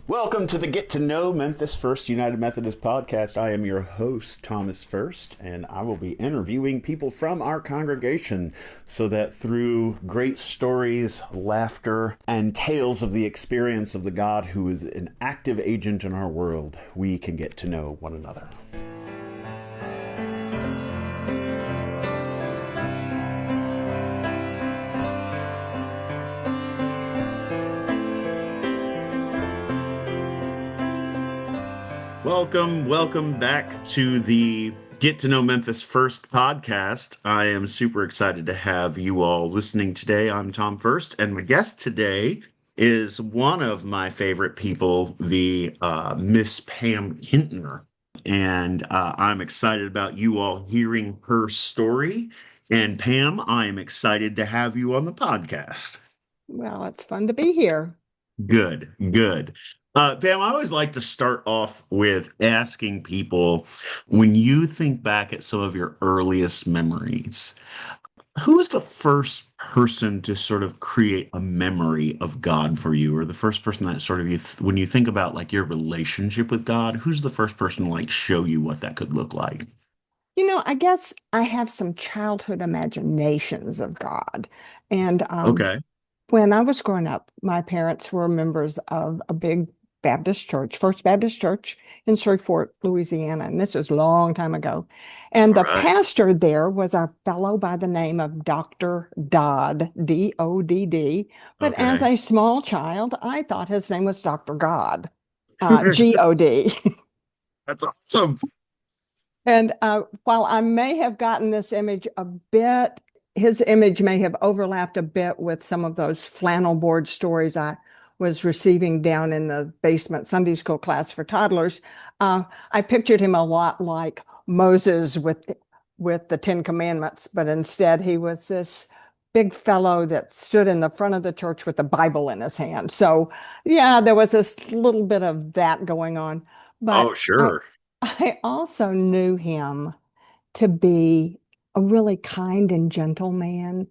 Welcome to the Get to Know Memphis First United Methodist podcast. I am your host, Thomas First, and I will be interviewing people from our congregation so that through great stories, laughter, and tales of the experience of the God who is an active agent in our world, we can get to know one another. Welcome back to the Get to Know Memphis First podcast. I am super excited to have you all listening today. I'm Tom First, and my guest today is one of my favorite people, the Miss Pam Kintner. And I'm excited about you all hearing her story. And Pam, I am excited to have you on the podcast. Well, it's fun to be here. Good, good. Pam, I always like to start off with asking people, when you think back at some of your earliest memories, who was the first person to sort of create a memory of God for you, or the first person that sort of when you think about like your relationship with God, who's the first person to like show you what that could look like? I guess I have some childhood imaginations of God. And Okay. when I was growing up, my parents were members of a big Baptist church, First Baptist Church in Shreveport, Louisiana. And this was a long time ago. And All the right. pastor there was a fellow by the name of Dr. Dodd, Dodd. But as Okay. a small child, I thought his name was Dr. God, God. That's awesome. And while I may have gotten this image a bit, his image may have overlapped a bit with some of those flannel board stories I was receiving down in the basement Sunday school class for toddlers. I pictured him a lot like Moses with the Ten Commandments, but instead he was this big fellow that stood in the front of the church with the Bible in his hand. So yeah, there was this little bit of that going on. Oh, But sure. I also knew him to be a really kind and gentle man.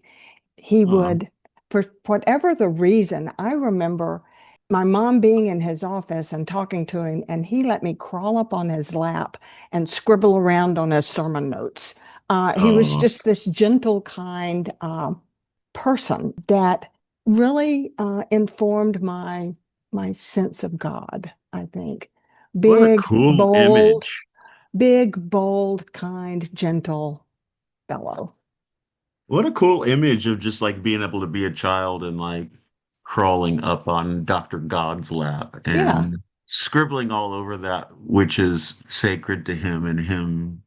He Uh, would, for whatever the reason, I remember my mom being in his office and talking to him, and he let me crawl up on his lap and scribble around on his sermon notes. He was oh, just this gentle, kind person that really informed my sense of God, I think. what a Big, cool bold, image. kind, gentle fellow. What a cool image of just like being able to be a child and like crawling up on Dr. God's lap Yeah, and scribbling all over that which is sacred to him and him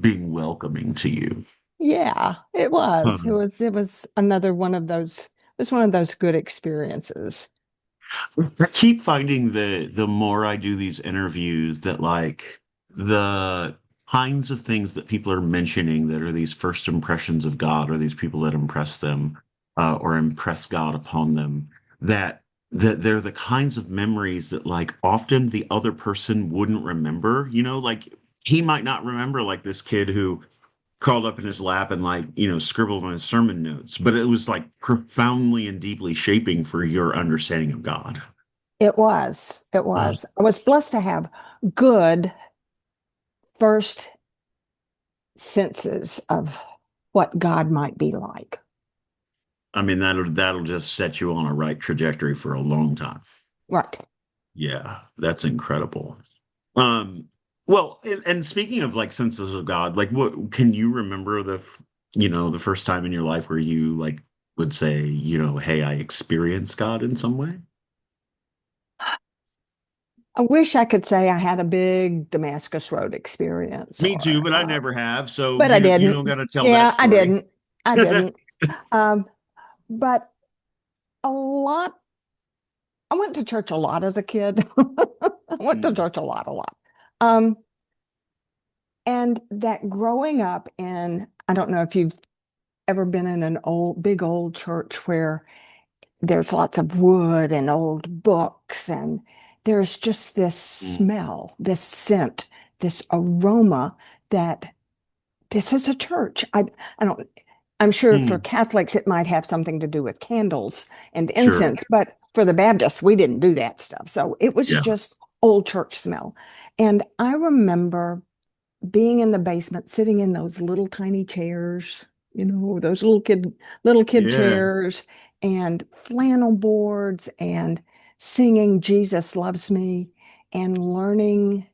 being welcoming to you. yeah, it was. It Huh. was it was another one of those, it was one of those good experiences. I keep finding the more I do these interviews that like the kinds of things that people are mentioning that are these first impressions of God or these people that impress them or impress God upon them that they're the kinds of memories that like often the other person wouldn't remember, like he might not remember like this kid who curled up in his lap and like scribbled on his sermon notes, but it was like profoundly and deeply shaping for your understanding of God. It was. It Uh, was. I was blessed to have good first senses of what God might be like. I mean, that'll just set you on a right trajectory for a long time. Right. Yeah, that's incredible. Um, well, and speaking of like senses of God, like what can you remember the first time in your life where you like would say, hey, I experienced God in some way? I wish I could say I had a big Damascus Road experience Me too, or but I never have, so but I you don't didn't. got to tell that Yeah, I story. didn't. I didn't. Um, but a lot I went to church a lot as a kid. I went to Mm, church a lot. Um, and that growing up in, I don't know if you've ever been in an big old church where there's lots of wood and old books, and there's just this mm. smell, this scent, this aroma that this is a church. I don't. I'm sure for Mm, Catholics, it might have something to do with candles and sure. incense, but for the Baptists, we didn't do that stuff. So it was Yeah. just old church smell. And I remember being in the basement, sitting in those little tiny chairs, those little kid Yeah. chairs and flannel boards and singing Jesus Loves Me and learning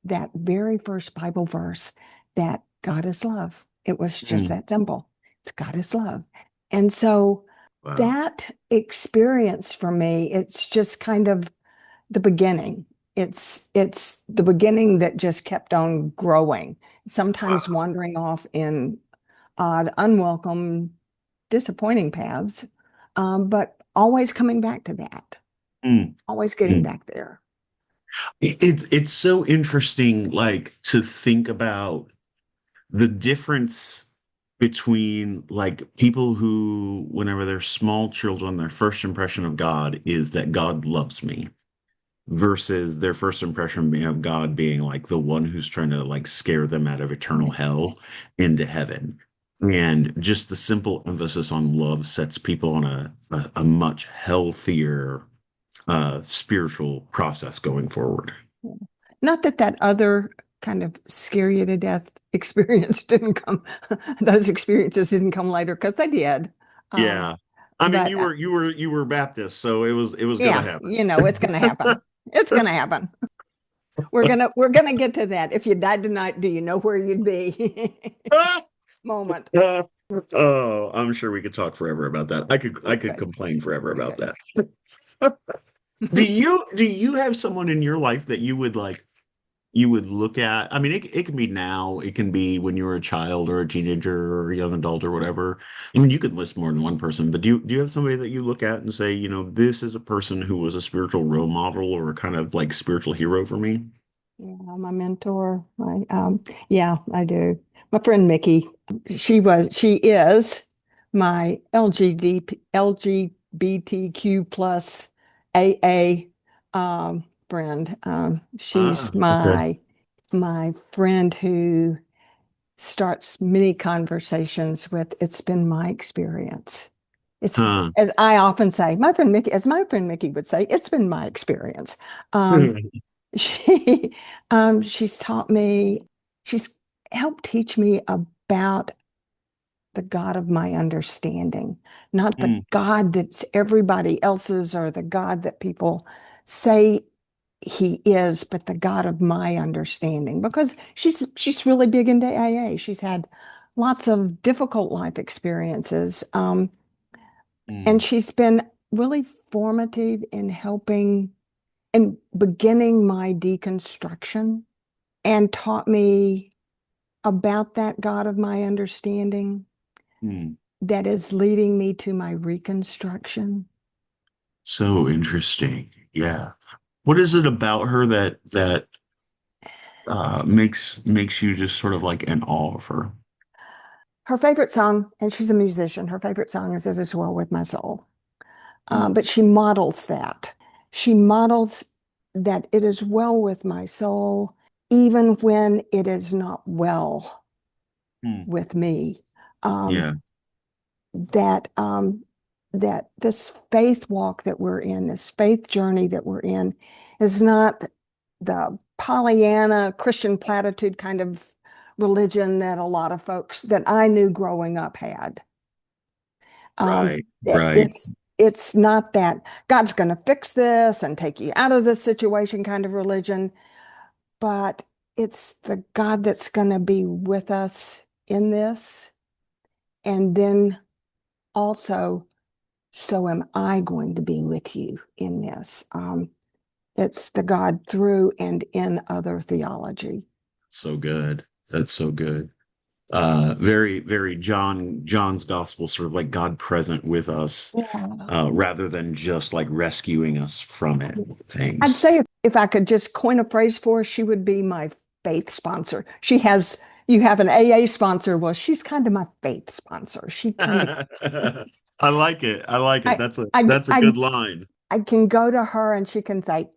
that very first Bible verse that God is love. It was just Mm, that simple. It's God is love. And so wow. that experience for me, it's just kind of the beginning. It's the beginning that just kept on growing, sometimes Wow. wandering off in odd, unwelcome, disappointing paths, but always coming back to that, Mm, always getting mm. back there. It's so interesting, like to think about the difference between like people who, whenever they're small children, their first impression of God is that God loves me, versus their first impression of God being like the one who's trying to like scare them out of eternal hell into heaven. And just the simple emphasis on love sets people on a much healthier spiritual process going forward. Not that that other kind of scare you to death experience didn't come, those experiences didn't come later because they did. Um, Yeah. I mean, but you were Baptist, so it was gonna yeah, happen. it's going to happen. It's going to happen. We're gonna get to that. If you died tonight, do you know where you'd be? Moment. Oh, I'm sure we could talk forever about that. I could Okay, complain forever we about could. that. Do you have someone in your life that you would look at? I mean, it can be now, it can be when you were a child or a teenager or a young adult or whatever. I mean, you could list more than one person, but do you have somebody that you look at and say, this is a person who was a spiritual role model or kind of like spiritual hero for me? Yeah, my mentor. Yeah, I do. My friend Mickey, she is my LGBTQ plus AA friend. She's Ah, okay. my friend who starts many conversations with, it's been my experience. It's, Huh. as I often say, as my friend Mickey would say, it's been my experience. Um, she, she's taught me, she's helped teach me about the God of my understanding, not the Mm, God that's everybody else's or the God that people say he is, but the God of my understanding. Because she's really big into AA. She's had lots of difficult life experiences, and mm, she's been really formative in helping and beginning my deconstruction and taught me about that God of my understanding mm. that is leading me to my reconstruction. So interesting. Yeah. What is it about her that makes you just sort of like in awe of her? Her favorite song, and she's a musician, her favorite song is It Is Well With My Soul. Mm, But she models that. She models that it is well with my soul, even when it is not well mm. with me. Um, Yeah. that that this faith walk that we're in, this faith journey that we're in, is not the Pollyanna Christian platitude kind of religion that a lot of folks that I knew growing up had. Right. That Right. it's not that God's going to fix this and take you out of this situation kind of religion, but it's the God that's going to be with us in this, and then also, so am I going to be with you in this. It's the God through and in other theology. So good. That's so good. Very, very John's gospel, sort of like God present with us, Yeah. rather than just like rescuing us from it. I'd Things. say if I could just coin a phrase for her, she would be my faith sponsor. You have an AA sponsor. Well, she's kind of my faith sponsor. She kind of, I like it. I like it. I, That's a I, that's a I, good line. I can go to her and she can say,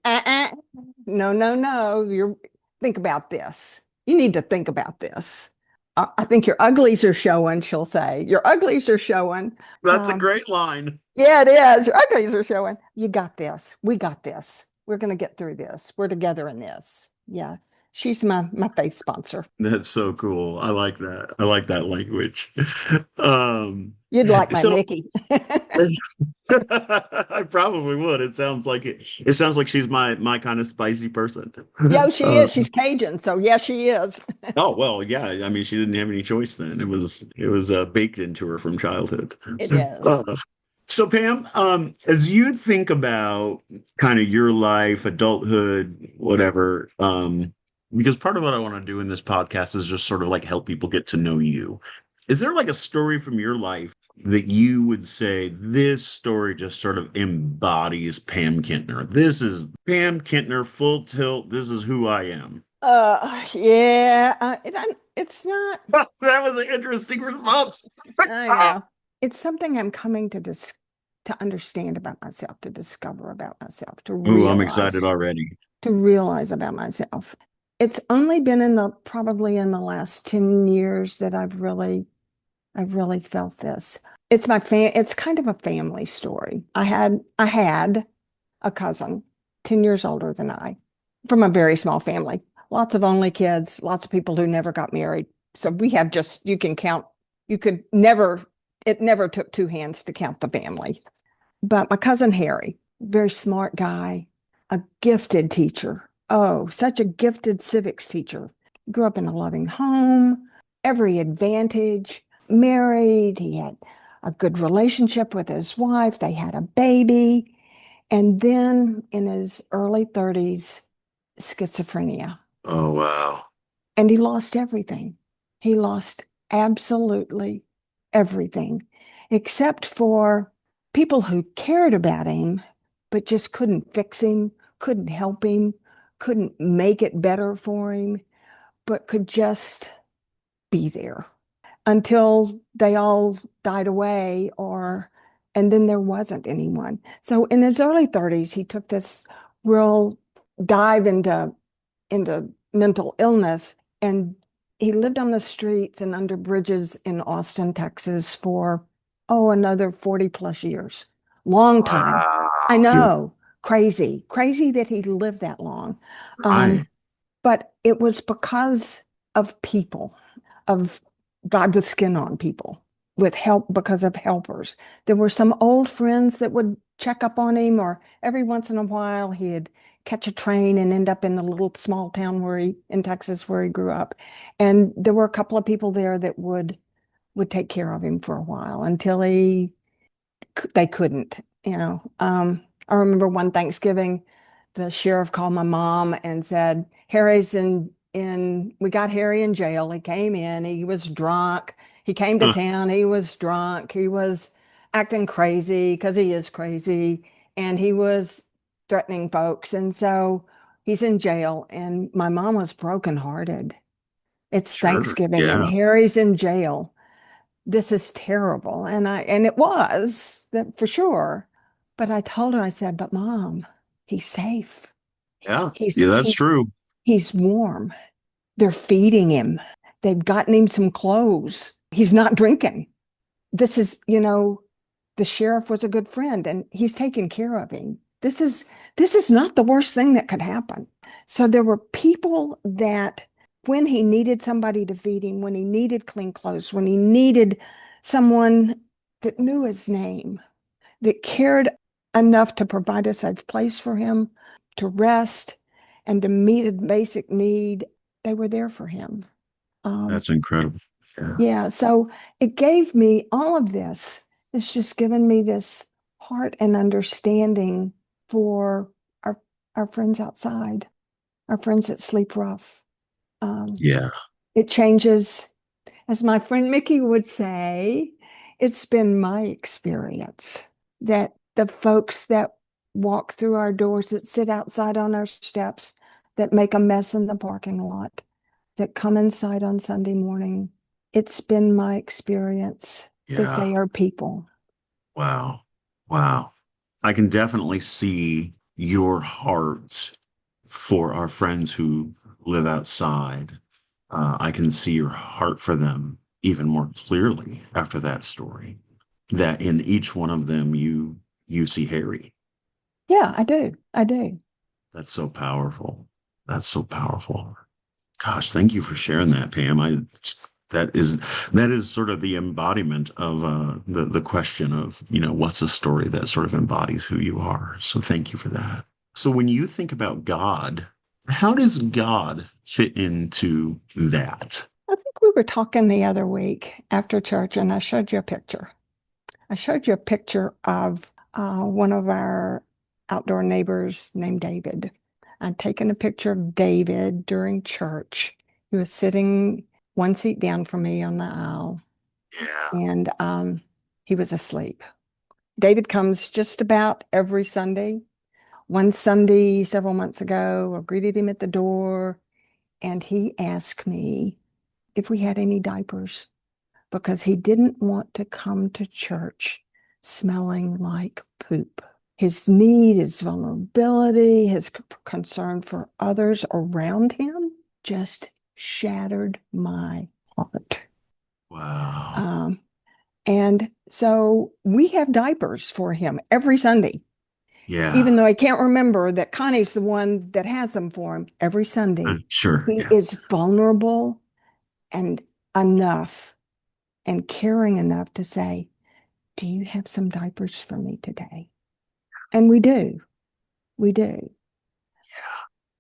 no, no, no, think about this. You need to think about this. I think your uglies are showing, she'll say. Your uglies are showing. That's a Um, great line. yeah, it is. Your uglies are showing. You got this. We got this. We're going to get through this. We're together in this. Yeah. She's my faith sponsor. That's so cool. I like that. I like that language. Um, You'd like my so Mickey. I probably would. It sounds like it. It sounds like she's my kind of spicy person. Yo, she Uh, is. She's Cajun. So, yeah, she is. oh well, yeah. I mean, she didn't have any choice then. It was baked into her from childhood. It is. Uh, so Pam, as you think about kind of your life, adulthood, whatever, because part of what I want to do in this podcast is just sort of like help people get to know you. Is there like a story from your life that you would say this story just sort of embodies Pam Kintner? This is Pam Kintner, full tilt. This is who I am. Yeah, it's not, That was an interesting response. I know. It's something I'm coming to understand about myself, to discover about myself, Ooh, I'm excited already. to realize about myself. It's only been probably in the last 10 years that I've really felt this. It's kind of a family story. I had a cousin 10 years older than I from a very small family. Lots of only kids, lots of people who never got married. So we have just, you can count, you could never, it never took two hands to count the family. But my cousin Harry, very smart guy, a gifted teacher. Oh, such a gifted civics teacher. Grew up in a loving home, every advantage, married. He had a good relationship with his wife. They had a baby. And then in his early 30s, schizophrenia. Oh wow. And he lost everything. He lost absolutely everything, except for people who cared about him, but just couldn't fix him, couldn't help him, couldn't make it better for him, but could just be there until they all died away and then there wasn't anyone. So in his early 30s, he took this real dive into mental illness, and he lived on the streets and under bridges in Austin, Texas for another 40 plus years. Long time. Wow. I You're know. Crazy that he lived that long. right. But it was because of people, of God with skin on people, with help because of helpers. There were some old friends that would check up on him, or every once in a while he'd catch a train and end up in the little small town in Texas where he grew up. And there were a couple of people there that would take care of him for a while until they couldn't, you know. I remember one Thanksgiving, the sheriff called my mom and said, we got Harry in jail. He came in, he was drunk. He came to Huh, town, he was drunk. He was acting crazy because he is crazy. And he was threatening folks. And so he's in jail. And my mom was brokenhearted. It's sure. Thanksgiving and Yeah. Harry's in jail. This is terrible. And it was that for sure. But I told her, I said, but mom, he's safe. Yeah. He's Yeah, that's he's true. he's warm. They're feeding him. They've gotten him some clothes. He's not drinking. The sheriff was a good friend and he's taking care of him. This is not the worst thing that could happen. So there were people that when he needed somebody to feed him, when he needed clean clothes, when he needed someone that knew his name, that cared enough to provide a safe place for him to rest and to meet a basic need, they were there for him. Um, That's incredible. Yeah. yeah, so it gave me all of this. It's just given me this heart and understanding for our our friends outside, our friends that sleep rough. Um, Yeah. it changes, as my friend Mickey would say, it's been my experience that the folks that walk through our doors, that sit outside on our steps, that make a mess in the parking lot, that come inside on Sunday morning, it's been my experience that Yeah. they are people. Wow. Wow. I can definitely see your heart for our friends who live outside. I can see your heart for them even more clearly after that story. That in each one of them you see Harry. Yeah, I do. I do. That's so powerful. That's so powerful. Gosh, thank you for sharing that, Pam. That is that is sort of the embodiment of the question of, what's a story that sort of embodies who you are. So thank you for that. So when you think about God, how does God fit into that? I think we were talking the other week after church, and I showed you a picture. I showed you a picture of one of our outdoor neighbors named David. I'd taken a picture of David during church. He was sitting one seat down from me on the aisle, Yeah. and he was asleep. David comes just about every Sunday. One Sunday, several months ago, I greeted him at the door, and he asked me if we had any diapers because he didn't want to come to church smelling like poop. His need, his vulnerability, his concern for others around him just shattered my heart. Wow. Um, and so we have diapers for him every Sunday, even Yeah. though I can't remember that Connie's the one that has them for him every Sunday. Sure. He Yeah. is vulnerable and enough and caring enough to say, do you have some diapers for me today? And we do. We do.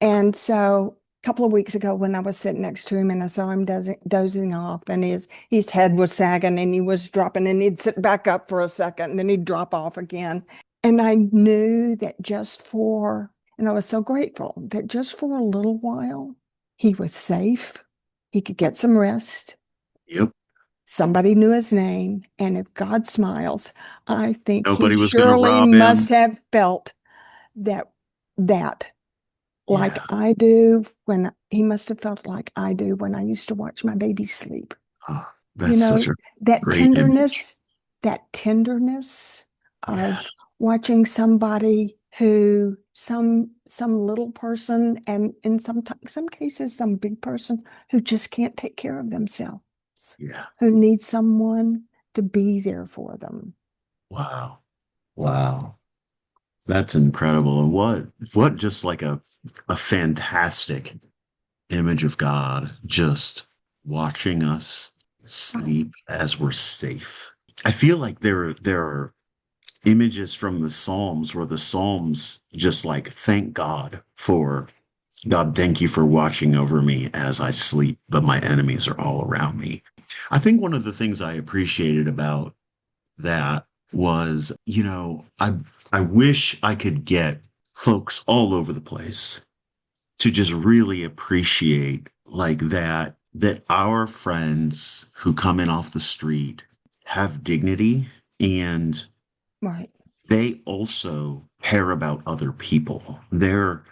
And so a couple of weeks ago, when I was sitting next to him and I saw him dozing off, and his head was sagging and he was dropping, and he'd sit back up for a second and then he'd drop off again. And I knew that and I was so grateful that just for a little while, he was safe. He could get some rest. Yep. Somebody knew his name. And if God smiles, I think he Nobody was going to surely rob must him. have felt that, that like Yeah. I do when he must have felt like I do when I used to watch my baby sleep. Oh, You that's such know, a that great image. tenderness, that tenderness Yeah. of watching somebody who some little person, and in some cases some big person who just can't take care of themselves, Yeah. who needs someone to be there for them. Wow. Wow. That's incredible. And what just like a fantastic image of God just watching us Oh, sleep as we're safe. I feel like there are images from the Psalms where the Psalms just like thank God for God, thank you for watching over me as I sleep, but my enemies are all around me. I think one of the things I appreciated about that was, I wish I could get folks all over the place to just really appreciate like that our friends who come in off the street have dignity and right. they also care about other people. They're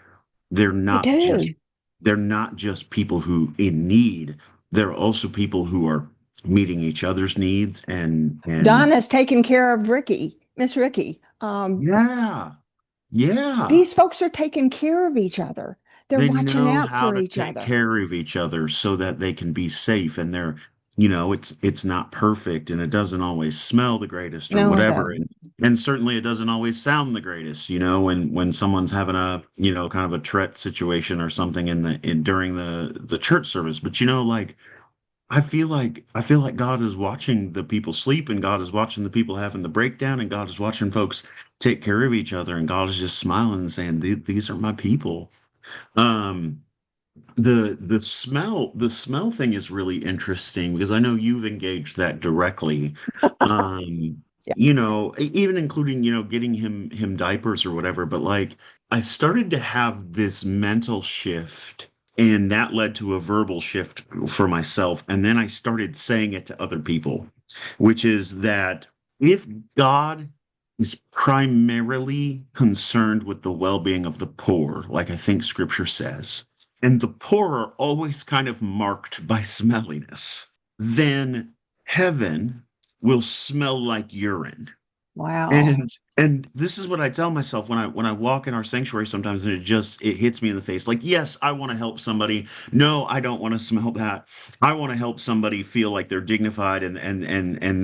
They not just do. they're not just people who in need. They're also people who are meeting each other's needs and Donna's taking care of Miss Ricky. yeah, yeah. These folks are taking care of each other. They're They watching know out how for to each take other. care of each other so that they can be safe and it's not perfect and it doesn't always smell the greatest or No, it whatever doesn't. and certainly it doesn't always sound the greatest, when someone's having a, kind of a Tourette situation or something in during the church service. But like I feel like God is watching the people sleep and God is watching the people having the breakdown and God is watching folks take care of each other and God is just smiling and saying, These are my people." Um, the smell thing is really interesting because I know you've engaged that directly. Um, Yeah. even including, getting him diapers or whatever, but like I started to have this mental shift and that led to a verbal shift for myself. And then I started saying it to other people, which is that if God is primarily concerned with the well-being of the poor, like I think scripture says, and the poor are always kind of marked by smelliness, then heaven will smell like urine. Wow. And this is what I tell myself when I walk in our sanctuary sometimes, and it hits me in the face. Like, yes, I want to help somebody. No, I don't want to smell that. I want to help somebody feel like they're dignified and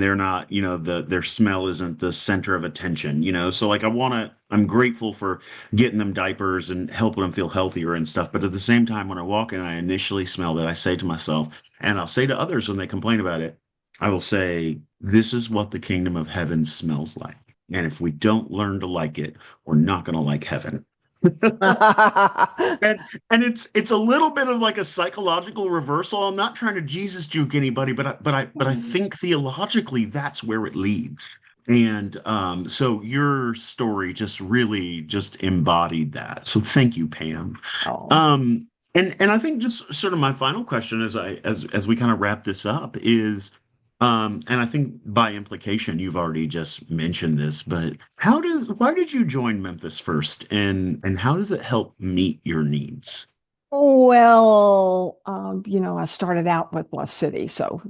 they're not, their smell isn't the center of attention, So like I'm grateful for getting them diapers and helping them feel healthier and stuff. But at the same time, when I walk in, I initially smell that, I say to myself, and I'll say to others when they complain about it, I will say, this is what the kingdom of heaven smells like. And if we don't learn to like it, we're not going to like heaven. And it's a little bit of like a psychological reversal. I'm not trying to Jesus juke anybody, but I think theologically that's where it leads. And so your story just really just embodied that. So thank you, Pam. Oh. And I think just sort of my final question as we kind of wrap this up is and I think by implication, you've already just mentioned this, but why did you join Memphis First and how does it help meet your needs? Well, I started out with Bluff City, so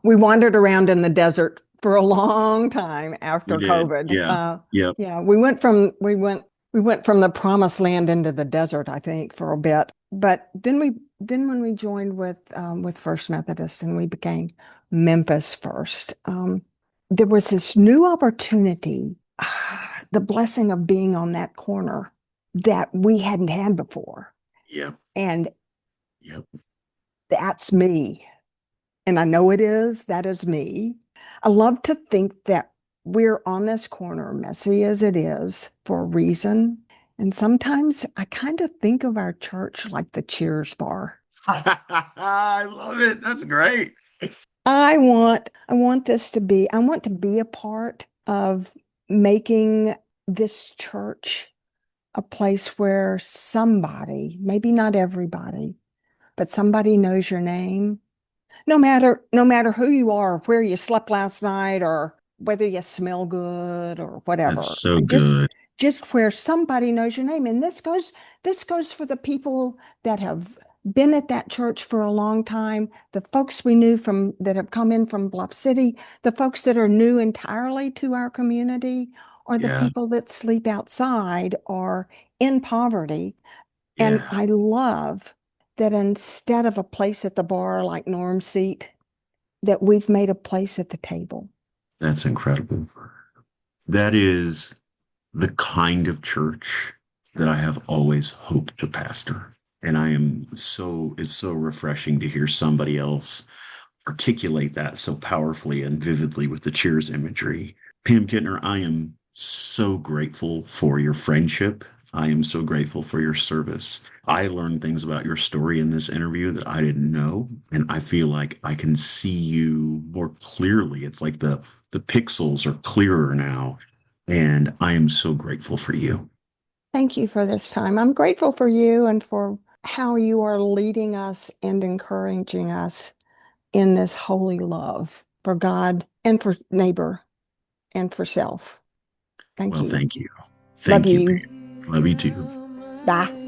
we wandered around in the desert for a long time You after did. COVID. Yeah. Yep. Yeah, we went from the promised land into the desert, I think, for a bit. But then when we joined with First Methodist and we became Memphis First, there was this new opportunity, the blessing of being on that corner that we hadn't had before. Yep. And Yep. that's me. And I know that is me. I love to think that we're on this corner, messy as it is, for a reason. And sometimes I kind of think of our church like the Cheers bar. I love it. That's great. I want to be a part of making this church a place where somebody, maybe not everybody, but somebody knows your name. No matter who you are, where you slept last night, or whether you smell good or whatever. That's so Just good. just where somebody knows your name. And this goes for the people that have been at that church for a long time, the folks we knew from that have come in from Bluff City, the folks that are new entirely to our community, or the Yeah. people that sleep outside or in poverty. And Yeah. I love that instead of a place at the bar like Norm's seat, that we've made a place at the table. That's incredible. That is the kind of church that I have always hoped to pastor. And it's so refreshing to hear somebody else articulate that so powerfully and vividly with the Cheers imagery. Pam Kintner, I am so grateful for your friendship. I am so grateful for your service. I learned things about your story in this interview that I didn't know, and I feel like I can see you more clearly. It's like the pixels are clearer now, and I am so grateful for you. Thank you for this time. I'm grateful for you and for how you are leading us and encouraging us in this holy love for God and for neighbor and for self. Thank Well, you. thank you. Love Thank you, you. Pam. Love you too. Bye.